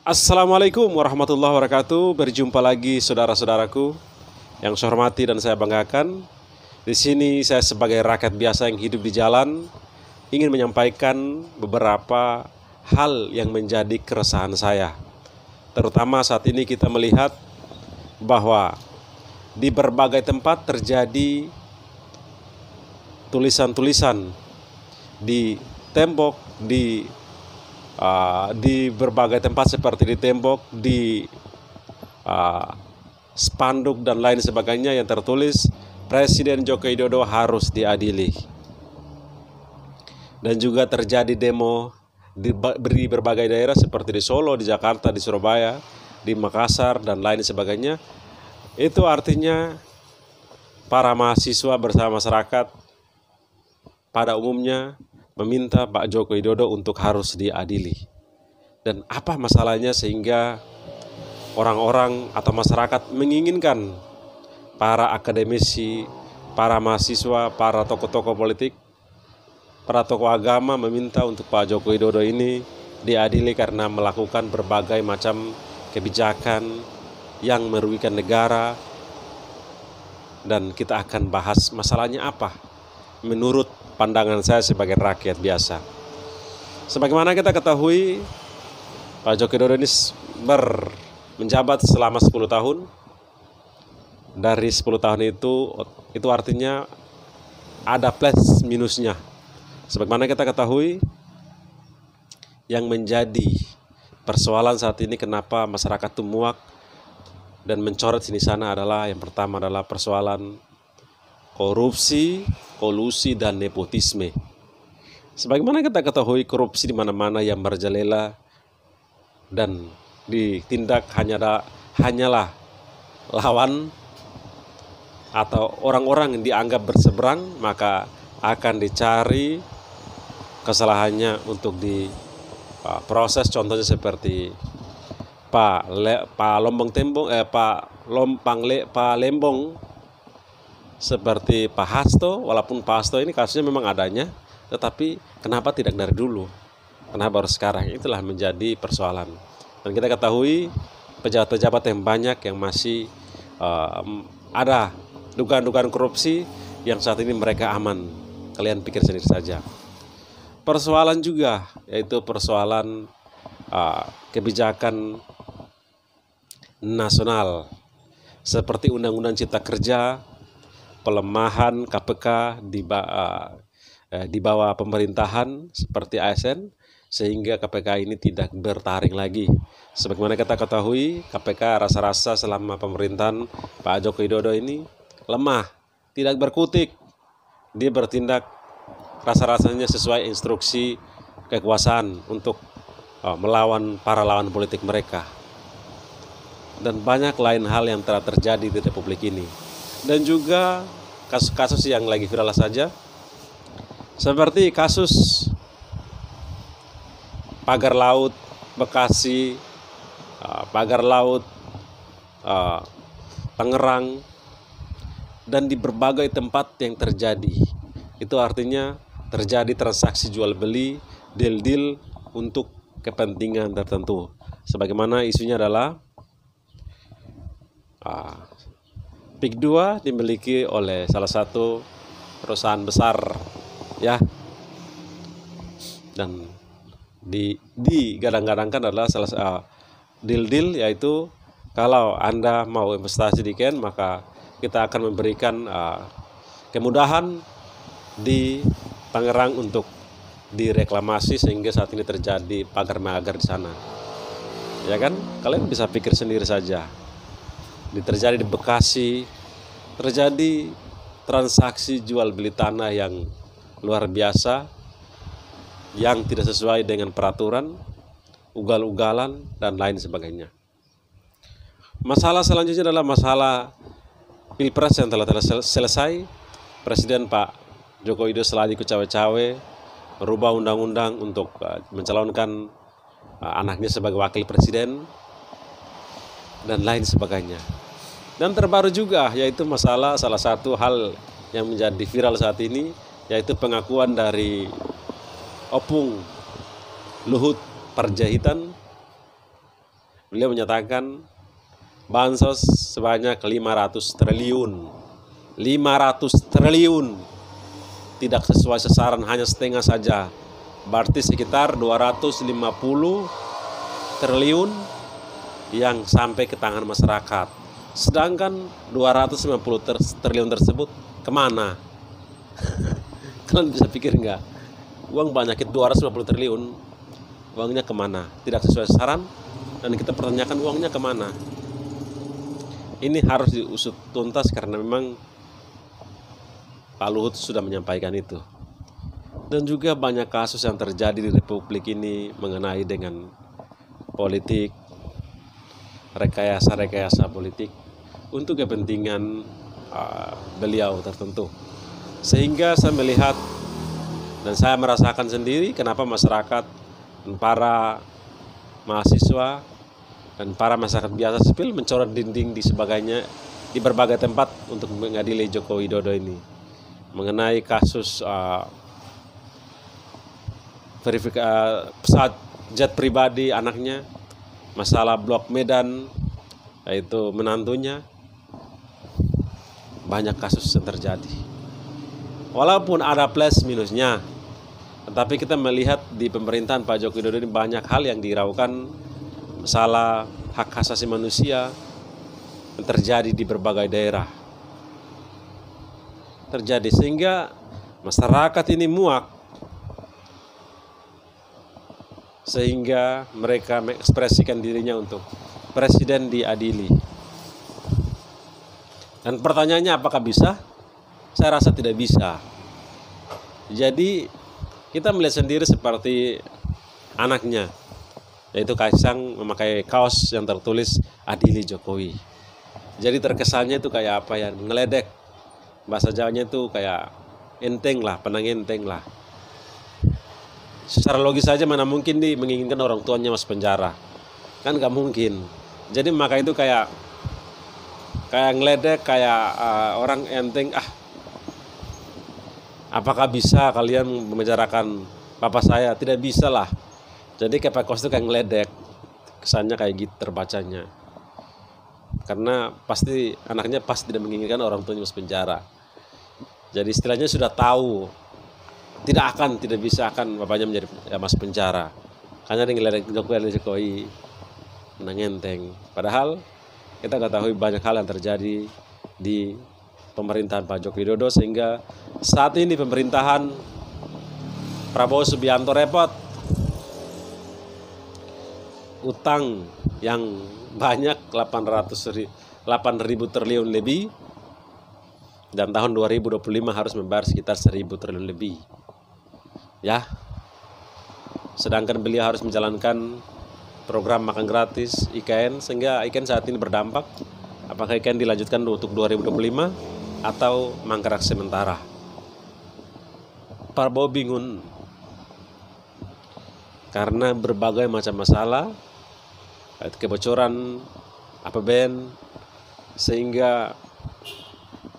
Assalamualaikum warahmatullahi wabarakatuh. Berjumpa lagi saudara-saudaraku yang saya hormati dan saya banggakan. Di sini saya sebagai rakyat biasa yang hidup di jalan ingin menyampaikan beberapa hal yang menjadi keresahan saya. Terutama saat ini kita melihat bahwa di berbagai tempat terjadi tulisan-tulisan di tembok, di berbagai tempat seperti di tembok, di spanduk dan lain sebagainya yang tertulis Presiden Joko Widodo harus diadili. Dan juga terjadi demo di berbagai daerah seperti di Solo, di Jakarta, di Surabaya, di Makassar dan lain sebagainya. Itu artinya para mahasiswa bersama masyarakat pada umumnya meminta Pak Joko Widodo untuk harus diadili. Dan apa masalahnya sehingga orang-orang atau masyarakat menginginkan para akademisi, para mahasiswa, para tokoh-tokoh politik, para tokoh agama meminta untuk Pak Joko Widodo ini diadili karena melakukan berbagai macam kebijakan yang merugikan negara. Dan kita akan bahas masalahnya apa menurut pandangan saya sebagai rakyat biasa. Sebagaimana kita ketahui, Pak Joko Widodo ini menjabat selama 10 tahun. Dari 10 tahun itu artinya ada plus minusnya. Sebagaimana kita ketahui, yang menjadi persoalan saat ini kenapa masyarakat itu muak dan mencoret sini sana adalah yang pertama adalah persoalan korupsi, kolusi, dan nepotisme. Sebagaimana kita ketahui, korupsi di mana-mana yang merajalela dan ditindak hanyalah lawan atau orang-orang yang dianggap berseberang, maka akan dicari kesalahannya untuk diproses. Contohnya seperti Pak Lembong, seperti Pak Hasto. Walaupun Pak Hasto ini kasusnya memang adanya, tetapi kenapa tidak dari dulu? Kenapa baru sekarang? Itulah menjadi persoalan. Dan kita ketahui pejabat-pejabat yang banyak yang masih ada dugaan-dugaan korupsi yang saat ini mereka aman. Kalian pikir sendiri saja. Persoalan juga yaitu persoalan kebijakan nasional seperti Undang-Undang Cipta Kerja, pelemahan KPK di bawah pemerintahan seperti ASN, sehingga KPK ini tidak bertaring lagi. Sebagaimana kita ketahui, KPK rasa-rasa selama pemerintahan Pak Joko Widodo ini lemah, tidak berkutik. Dia bertindak rasa-rasanya sesuai instruksi kekuasaan untuk melawan para lawan politik mereka. Dan banyak lain hal yang telah terjadi di Republik ini. Dan juga kasus-kasus yang lagi viral saja, seperti kasus pagar laut Bekasi, pagar laut Tangerang, dan di berbagai tempat yang terjadi. Itu artinya terjadi transaksi jual beli, deal-deal untuk kepentingan tertentu. Sebagaimana isunya adalah PIK 2 dimiliki oleh salah satu perusahaan besar, ya, dan digadang-gadangkan adalah salah deal-deal, yaitu kalau Anda mau investasi di Ken, maka kita akan memberikan kemudahan di Tangerang untuk direklamasi sehingga saat ini terjadi pagar-magar di sana. Ya kan? Kalian bisa pikir sendiri saja. Terjadi di Bekasi, terjadi transaksi jual beli tanah yang luar biasa, yang tidak sesuai dengan peraturan, ugal-ugalan, dan lain sebagainya. Masalah selanjutnya adalah masalah Pilpres yang telah selesai. Presiden Pak Joko Widodo setelah ikut cawe-cawe merubah undang-undang untuk mencalonkan anaknya sebagai wakil presiden dan lain sebagainya. Dan terbaru juga yaitu masalah salah satu hal yang menjadi viral saat ini, yaitu pengakuan dari Opung Luhut Panjaitan Beliau menyatakan bansos sebanyak 500 triliun. 500 triliun. Tidak sesuai sasaran, hanya setengah saja. Berarti sekitar 250 triliun yang sampai ke tangan masyarakat. Sedangkan 250 triliun tersebut kemana? Kalian bisa pikir nggak? Uang banyak itu 250 triliun. Uangnya kemana? Tidak sesuai sasaran. Dan kita pertanyakan uangnya kemana. Ini harus diusut tuntas karena memang Pak Luhut sudah menyampaikan itu. Dan juga banyak kasus yang terjadi di Republik ini mengenai dengan politik, rekayasa politik untuk kepentingan beliau tertentu. Sehingga saya melihat dan saya merasakan sendiri kenapa masyarakat dan para mahasiswa dan para masyarakat biasa sipil mencoret dinding di sebagainya di berbagai tempat untuk mengadili Joko Widodo ini mengenai kasus pesawat jet pribadi anaknya, masalah Blok Medan yaitu menantunya, banyak kasus yang terjadi. Walaupun ada plus minusnya, tetapi kita melihat di pemerintahan Pak Joko Widodo ini banyak hal yang diraukan, masalah hak asasi manusia yang terjadi di berbagai daerah. Terjadi sehingga masyarakat ini muak. Sehingga mereka mengekspresikan dirinya untuk presiden diadili. Dan pertanyaannya apakah bisa? Saya rasa tidak bisa. Jadi kita melihat sendiri seperti anaknya, yaitu Kaisang memakai kaos yang tertulis adili Jokowi. Jadi terkesannya itu kayak apa ya, ngeledek. Bahasa Jawanya itu kayak enteng lah, penang enteng lah. Secara logis saja mana mungkin dia menginginkan orang tuanya masuk penjara. Kan gak mungkin. Jadi maka itu kayak ngeledek, kayak orang enteng. Apakah bisa kalian memenjarakan papa saya? Tidak bisa lah. Jadi kayak Pak itu kayak ngeledek, kesannya kayak gitu terbacanya. Karena pasti anaknya pasti tidak menginginkan orang tuanya masuk penjara. Jadi istilahnya sudah tahu tidak bisa akan bapaknya menjadi masuk penjara. Karena dia ngeledek Jokowi menenteng. Padahal kita ketahui banyak hal yang terjadi di pemerintahan Pak Joko Widodo sehingga saat ini pemerintahan Prabowo Subianto repot. Utang yang banyak 8.000 triliun lebih, dan tahun 2025 harus membayar sekitar 1.000 triliun lebih. Ya. Sedangkan beliau harus menjalankan program makan gratis IKN sehingga IKN saat ini berdampak. Apakah IKN dilanjutkan untuk 2025 atau mangkrak sementara? Prabowo bingung karena berbagai macam masalah, kebocoran APBN, sehingga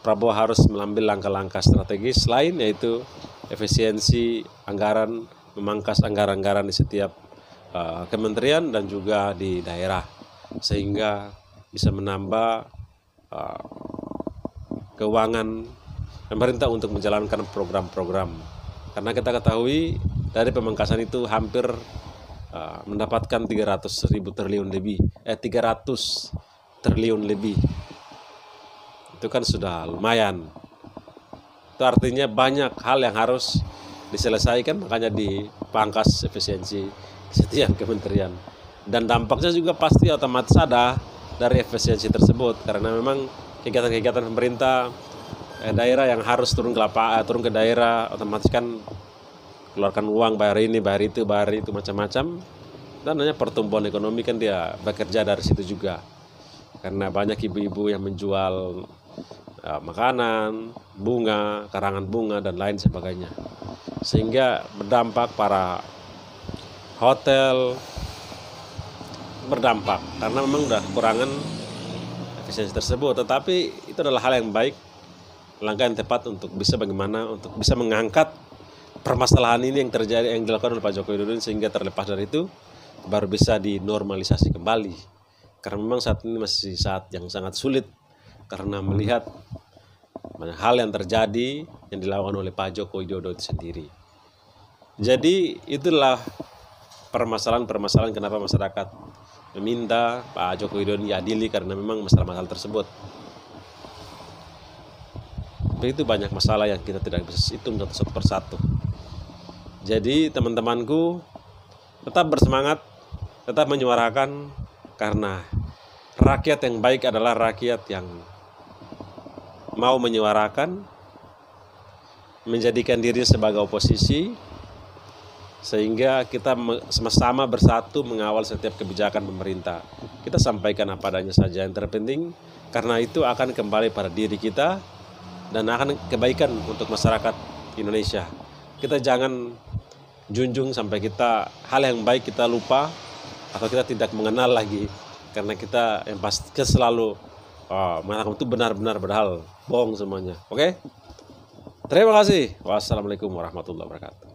Prabowo harus mengambil langkah-langkah strategis lain, yaitu efisiensi anggaran, memangkas anggaran-anggaran di setiap kementerian dan juga di daerah, sehingga bisa menambah keuangan pemerintah untuk menjalankan program-program. Karena kita ketahui dari pemangkasan itu hampir mendapatkan 300 triliun lebih. Itu kan sudah lumayan. Itu artinya banyak hal yang harus diselesaikan, makanya dipangkas efisiensi setiap kementerian. Dan dampaknya juga pasti otomatis ada dari efisiensi tersebut, karena memang kegiatan-kegiatan pemerintah daerah yang harus turun ke daerah, otomatis kan keluarkan uang, bayar ini, bayar itu macam-macam. Dan hanya pertumbuhan ekonomi kan dia bekerja dari situ juga. Karena banyak ibu-ibu yang menjual makanan, bunga, karangan bunga dan lain sebagainya. Sehingga berdampak para hotel berdampak karena memang udah kekurangan efisiensi tersebut. Tetapi itu adalah hal yang baik, langkah yang tepat untuk bisa mengangkat permasalahan ini yang terjadi, yang dilakukan oleh Pak Joko Widodo, sehingga terlepas dari itu baru bisa dinormalisasi kembali. Karena memang saat ini masih saat yang sangat sulit karena melihat banyak hal yang terjadi yang dilakukan oleh Pak Joko Widodo itu sendiri. Jadi itulah permasalahan-permasalahan kenapa masyarakat meminta Pak Joko Widodo diadili, karena memang masalah-masalah tersebut. Begitu banyak masalah yang kita tidak bisa hitung satu persatu. Jadi teman-temanku, tetap bersemangat, tetap menyuarakan, karena rakyat yang baik adalah rakyat yang mau menyuarakan, menjadikan diri sebagai oposisi, sehingga kita sama-sama bersatu mengawal setiap kebijakan pemerintah. Kita sampaikan apa adanya saja yang terpenting, karena itu akan kembali pada diri kita dan akan kebaikan untuk masyarakat Indonesia. Kita jangan junjung sampai kita hal yang baik kita lupa atau kita tidak mengenal lagi, karena kita yang pasti selalu mengatakan itu benar-benar, padahal bohong semuanya. Oke? Terima kasih. Wassalamualaikum warahmatullahi wabarakatuh.